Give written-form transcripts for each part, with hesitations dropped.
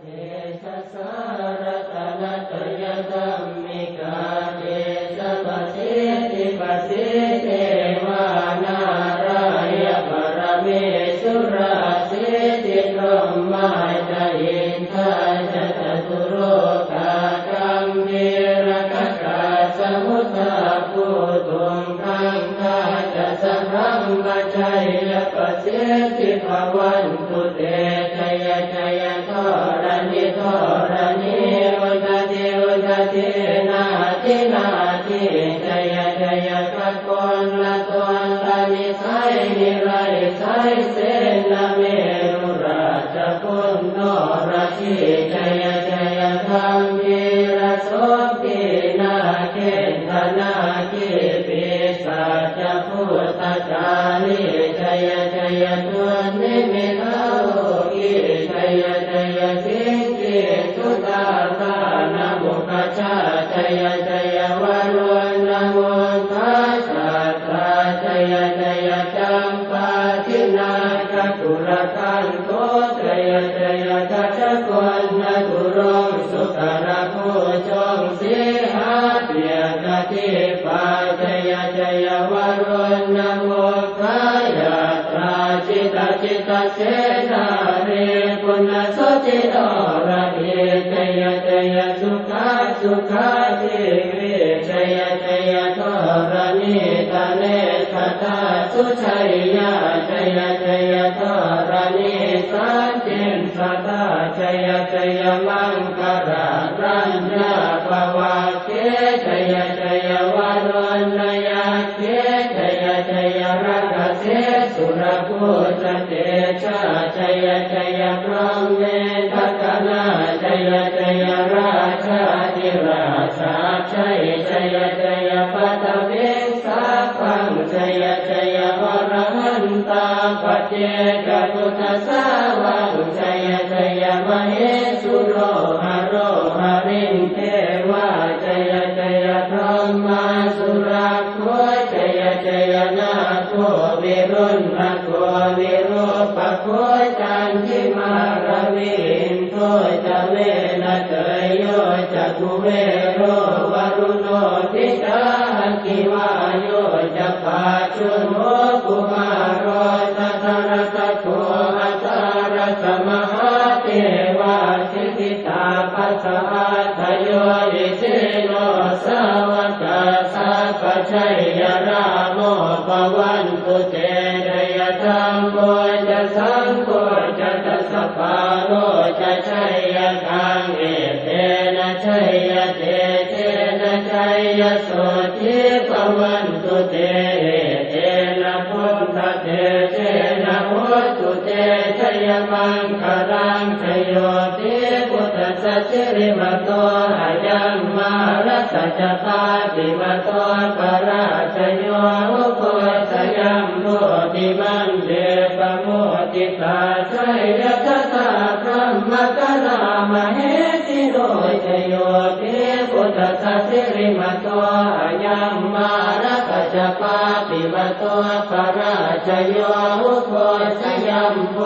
เทชะสารตนะตยธัมมิกาเทสะปะสิทิปะสิเทวานารายะปรเมสุราสิทิพรหมาจาอินทาจตุโรกากัมพีรกัสสะสมุทธาภูตุงคังคาจะสัพพัมมชัยยปะสิทิภวันตุเตชยชยธรณิธรณิอุตติอุตตินาทินาทิชยชยกักลละตนละนิสัยนิไรสัยเสนาเมรุราชกุลโนราชิชยชยธรรมพีระโสปีนาเกณฑนาคิปิสัจพุทธจาริชยชยตุนิมิตาโลกิชยชยสิงกิสุตาสานามุขชาชยชยวารุณโมทัสสะตาชยชยจัมปาทินาคตุรกันโตชยชยกัจจคนนะกุรงสุขระโคชงสีหาเปียกติปาชยชยวารุณโมขายาตราจิตจิตเสนาเรปุณสจิตอระเดชยชยสุขาสุขาทิวิชยชยทรณิตาเนขตาสุชัยยาชยชยทรณิสันตินสตาชยชยมังคารารัญญาภวะเกชยชยวารุณยาเกชยชยรักเสสุรภูตเตชะชยชยพรหมเมทัคนาชยชยราชาธิราชาชัยชยชยปัตตเวงสาพังชยชยอรหันตาปัจเจกพุทธสาวังชยชยมเหสุโรหโรหรินเทวาชยชยพรหมาสุราโคชยชยนาโควิรุณโควิรูปโคจันทิมารวินโทจะเวนะเตยโยจะกุเวโรวรุโนทิกาคิวาโยจะปาชุโนกุมารโรสัทรตะโคอัตตารสมหาเทวาสิทธิตาปัสสะทะโยวิเชโนสาวกสัพพชัยยราโมปวันตุเตชยธรรมโมจะสังโฆจะตัสสะปาโรจะชัยยกังเอเตนะชัยยเตเตนะชัยยโสทิปวันตุเตเตนะพุทธเตเตนะโหตุเตชยมังคารังชโยติพุทธสัจจิริมโตอายังมารัสสะปาติมโตปราชโยอุปสยัมโมติมันเดปโมติตาชัยยตถาพระมกนามเหติโรชโยติพุทธสัจจิริมโตอายังมารัสสะปาติมโตปราชโยอุปสยัมโม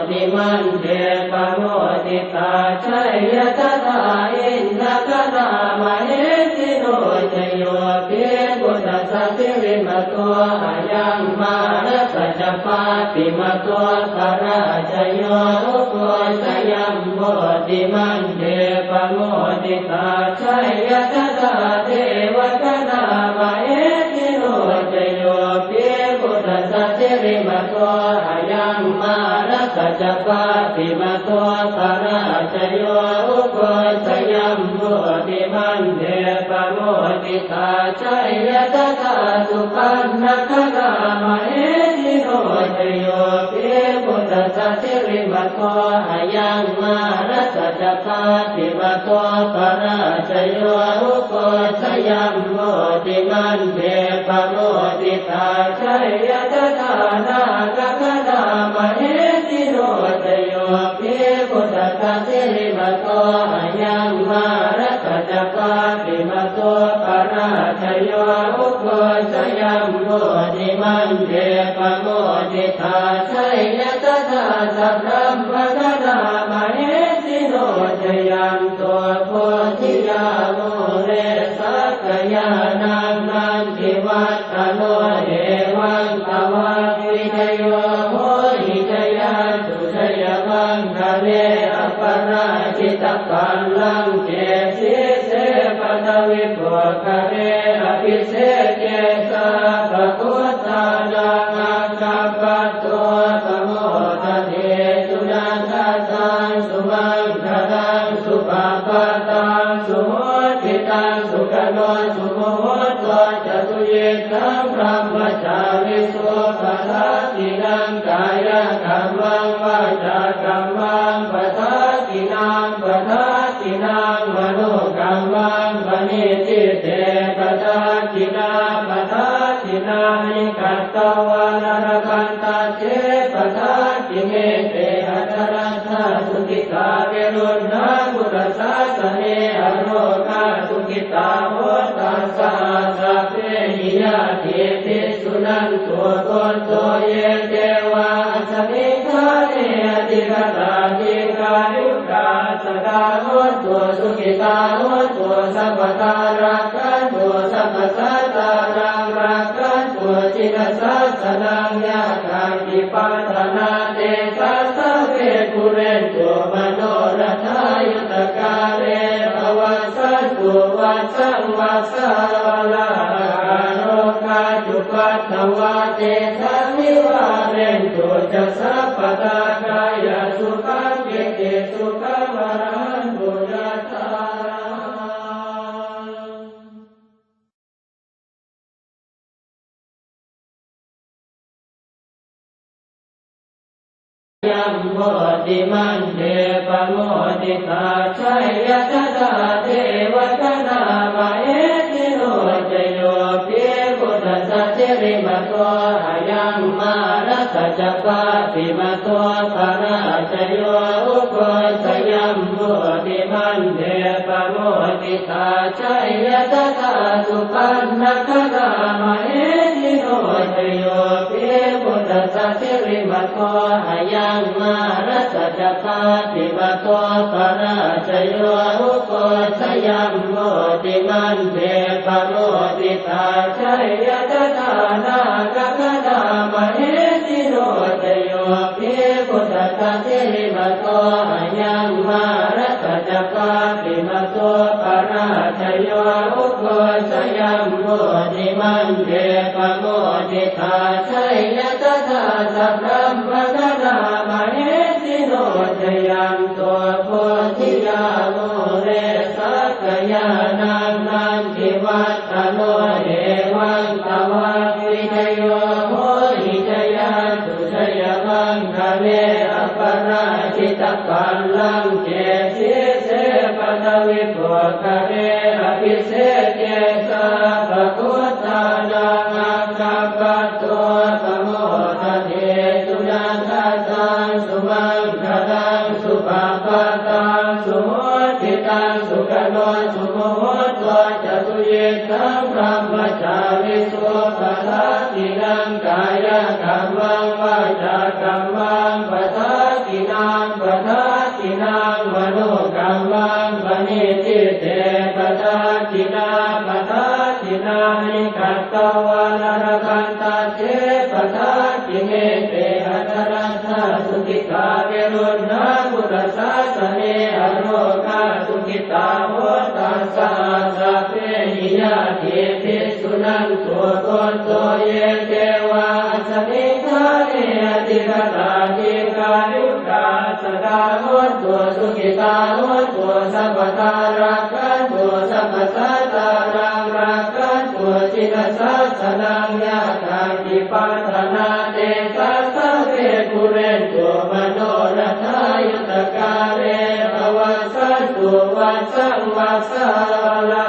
ติมันเดปโมติตาชัยยตถาอินทกนามเหติโรชโยติพุทธสัจจิริมโตอายังมารัสสะปาติมโตปราชโยอุปสยัมโมติมันเดปโมติตาชัยยตถาเทวกนามเหติโรชโยติพุทธสัจจิริมโตอายังมารัสสะปาติมโตปราชโยอุปสยัมโมติมันเดปโมติตาชัยยตถาสุปันนคนามเหติโรชโยติพุทธสัจจิริมโตอายังมารัสสะปาติมโตปราชโยอุปสยัมโมติมันเดปโมติตาชัยยตถานาคนามเหติโรชโยติพุทธสัจจิริมโตอายังมารัสสะปาติมโตปราชโยอุปสยัมโมติมันเดปโมติตาชัยยตถาสัพพะมกนามเหติโร ชยันตัวโพธิยาโมเรสักกยานังนันทิวัตโนเอวังตวะวิทโยโหหิจยาตุชยมังคะเนอปราชิตปัลลังเจสิเสปทวิปุคะเนอภิเศษเจสาภคุตานังอัคคัปปตัวปโมทเทสุนันทตังสุมังคลังสุปปะตังสุโหติตังสุขโนสุโมโหตัวจตุเยตังพระมจาริสุปัฏฐาตินังกายกัมมังวาจากัมมังปัฏฐาตินังปัฏฐาตินังมโนกัมมังปณิทิเตปัฏฐาตินาปัฏฐาตินานิกัตตวานรคันตเจปัฏฐาติเมเตหัตรัสสะสุขิตาเวรุณนาพุทธศาสเนอโรกาสุขิตาโหตัสสะสัพเพหิยาติภิกษุนันตัวตนตัวเยเทวาสมิทาเนอติกตาติกายุกาสกาโหตัวสุขิตาโหตัวสัพพตารักขันตัวสัพพสัตตานังรักขันตัวจิตสัสสนังยาคังติปัฏนาเตสัสสะเวกุเรนตัวมโนรัฐายุตกาเรภวัสสันตุวัสสังวัสสะลาโลกาจุปัฏฐวะเตสังนิวาเรนตุจัสสัพพตากายสุขังเกเตสุขังวรหันตุยัตตายัมโมติมันเดปโมติตาชัยยะตถาเทวตนามาเอติโนจโยภิพุทธัสสะเจริมโตอายังมารัสสะปะติมโตภราชโยอุโกสยัมโมติมันเดปโมติตาชัยยะตถาสุปันนครามาเอติโนจโยภิพุทธัสสะเจริมโตอายังมารัสสะปะติมโตภราชโยอุโกสยัมโมติมันเดปโมติตาชัยยะตถานาคคณามเหติโนจโยภิพุทธัสสะเจริมโตอายังมารัสสะปะติมโตภราชโยอุโกสยัมโมติมันเดปโมติตาชัยยะตถาสัพพะมคณามเหติโนจยันตัวโพธิยาโมเรสักกยานังนันทิวัตโนเอวังตวะวิทโยโหหิจยาตุชยมังคะเนอปราชิตปัลลังเจสิเสปทวิปุคะเนอภิเศษเจสาภคุตานังอัคคัปปตัวปโมทเทสุนันทตังสุมังคลังสุปปะตังสุโหติตังสุขโนสุโมโหตัวจตุเยตังพระมจาริสุปัฏฐาตินังกายกัมมังวาจากัมมังปัฏฐาตินังปัฏฐาตินังมโนกัมมังปณิทิเตปัฏฐาตินาปัฏฐาตินานิกัตตวานรคันตเจปัฏฐาติเมเตหัตรัสสะสุขิตาเวรุณนาพุทธศาสเนอโรกาสุขิตาโหตัสสะสัพเพหิยาติภิกษุนันตัวตนตัวเยเทวาสมิทาเนอติกตาติกายุกาสกาโหตัวสุขิตาโหตัวสัพพตารักขันตัวสัพพสัตตานังรักขันตัวจิตสัสสนังยาคังติปัฏนาเตสัสสะเวกุเรนตัวมโนรัฐายุตกาเรภวัสสันตุวัสสังวัสสะลา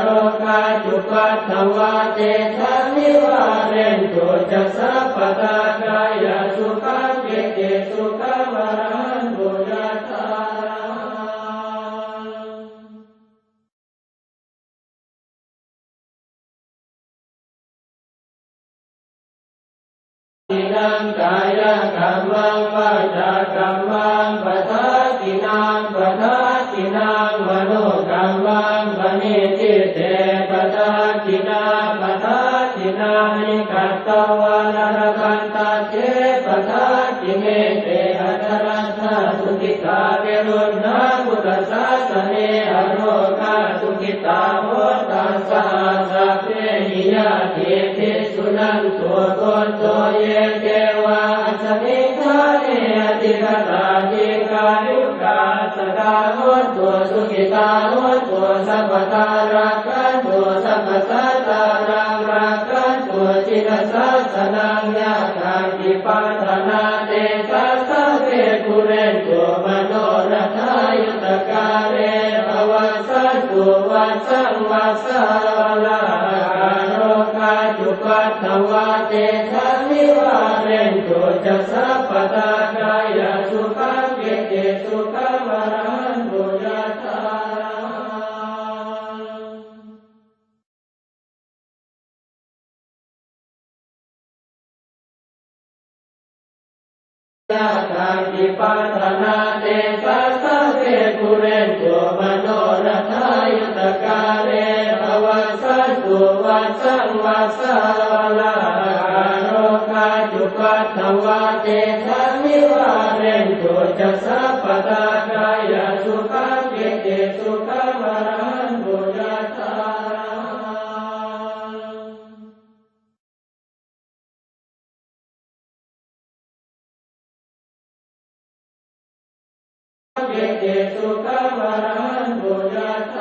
โลกาจุปัฏฐวะเตสังนิวาเรนตุจัสสัพพตากายสุขังเกเตสุขังวรหันตุยัตตาตินังกายกัมมังวาจากัม มมังปะทัสสินังปะทัสสินังมโนกรรมังปณิทิเตปะทัสสินาปะทัสสินานิกัตตวานรคันตเจปะทัสสิเมเตอัตรัสสะสุขิตาเวรุณนาพุทธศาสเนอโรคาสุขิตาโหตัสสะสัพเพหิยาติภิกษุนันโตโกโตเยเทวาสมิทาเนอติกตาจิกายุกาสกาโหตุสุขิตาโหตุสัพพตารักขันตุสัพพสัตตานังรักขันตุจิตสัสสนังญาคันติปัฏฐานาเตสัสสะเวกุเรนตุมโนรัฐายุตกาเรภวัสสันตุวัสสังวัสสะลาโรคาจุปัฏฐวาเตชะนิวาเรนตุจัสสัพพตากายสุขังเกติสุขังวรันตุยะถายะคันติปัฏฐานาเตสัสสะเวกุเรนตุมโนรัฐายุตกาเรภวัสสันตุวัสสังวัสสะลาโรคาจุปัฏฐวาเตชะนิวาเรนตุจัสสัพพตากายสุขังเกติสุขังวรันตุยะถาเกติสุขังวรันตุยะถ